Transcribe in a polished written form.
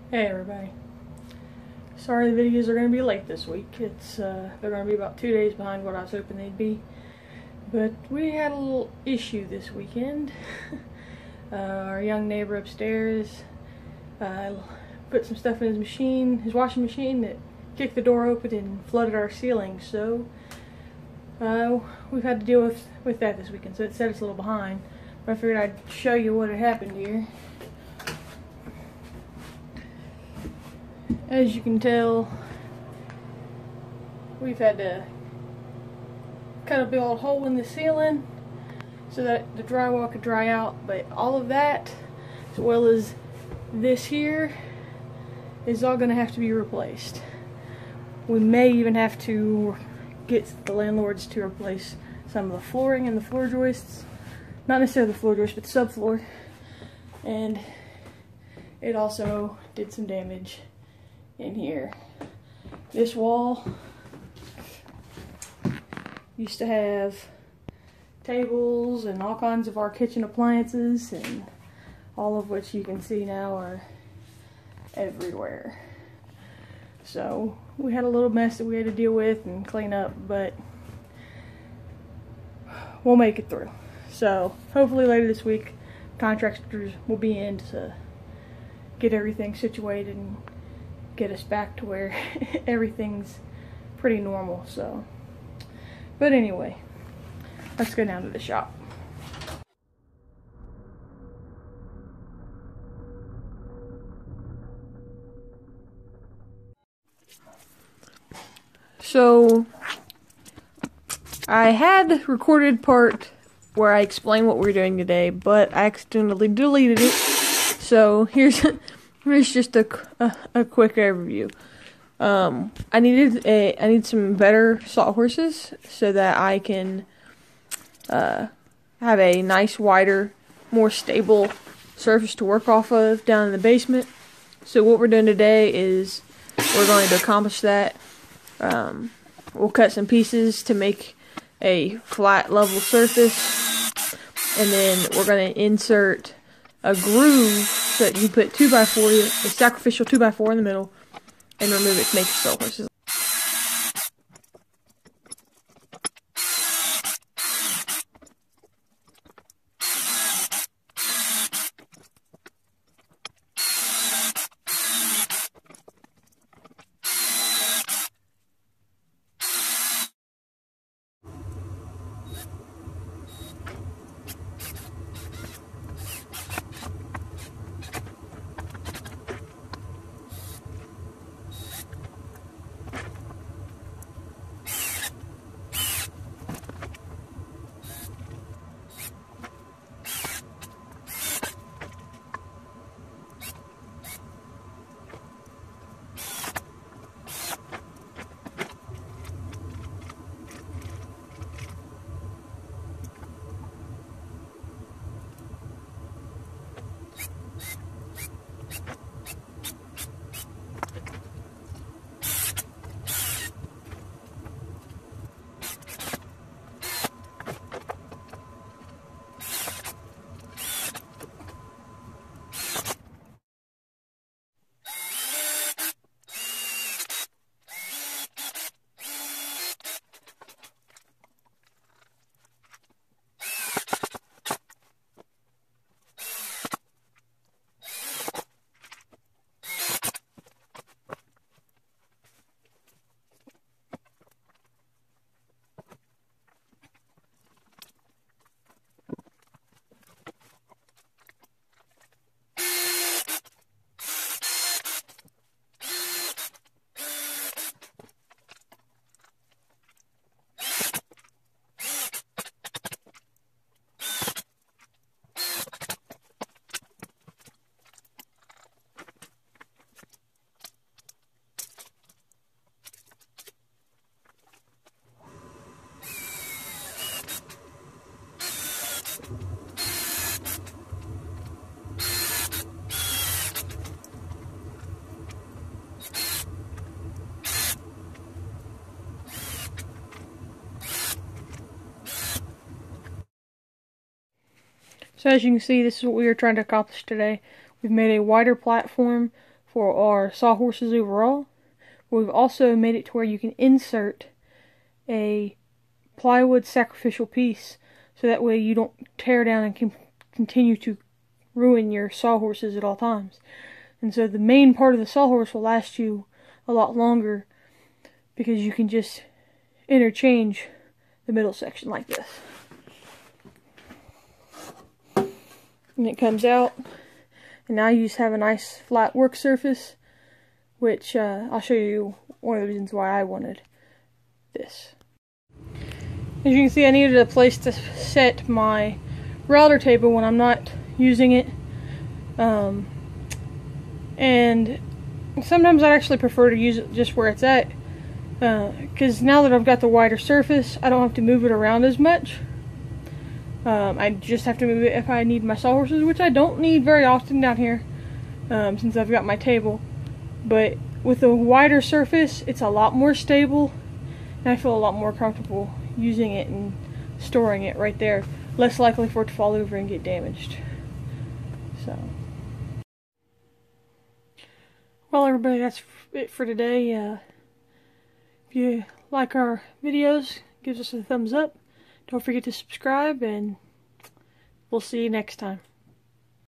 Hey everybody. Sorry the videos are going to be late this week. They're going to be about 2 days behind what I was hoping they'd be. But we had a little issue this weekend. Our young neighbor upstairs put some stuff in his washing machine that kicked the door open and flooded our ceiling. So we've had to deal with that this weekend. So it set us a little behind. But I figured I'd show you what had happened here. As you can tell, we've had to cut a big old hole in the ceiling so that the drywall could dry out, but all of that, as well as this here, is all going to have to be replaced. We may even have to get the landlords to replace some of the flooring and the floor joists. Not necessarily the floor joists, but the subfloor. And it also did some damage in here. This wall used to have tables and all kinds of our kitchen appliances, and all of which you can see now are everywhere. So we had a little mess that we had to deal with and clean up, but we'll make it through. So hopefully later this week contractors will be in to get everything situated and get us back to where everything's pretty normal. So, but anyway, let's go down to the shop. So I had recorded part where I explained what we're doing today, but I accidentally deleted it. So here's just a quick overview. I need some better sawhorses so that I can have a nice, wider, more stable surface to work off of down in the basement. So what we're doing today is we're going to accomplish that. We'll cut some pieces to make a flat, level surface, and then we're going to insert a groove so that you put 2x4, a sacrificial 2x4 in the middle, and remove it to make your sawhorses. So as you can see, this is what we are trying to accomplish today. We've made a wider platform for our sawhorses overall. We've also made it to where you can insert a plywood sacrificial piece, so that way you don't tear down and can continue to ruin your sawhorses at all times. And so the main part of the sawhorse will last you a lot longer, because you can just interchange the middle section like this. And it comes out, and now you just have a nice flat work surface, which I'll show you one of the reasons why I wanted this. As you can see, I needed a place to set my router table when I'm not using it. And sometimes I actually prefer to use it just where it's at, because now that I've got the wider surface, I don't have to move it around as much. I just have to move it if I need my sawhorses, which I don't need very often down here, since I've got my table. But with a wider surface, it's a lot more stable, and I feel a lot more comfortable using it and storing it right there. Less likely for it to fall over and get damaged. So, well, everybody, that's it for today. If you like our videos, give us a thumbs up. Don't forget to subscribe, and we'll see you next time.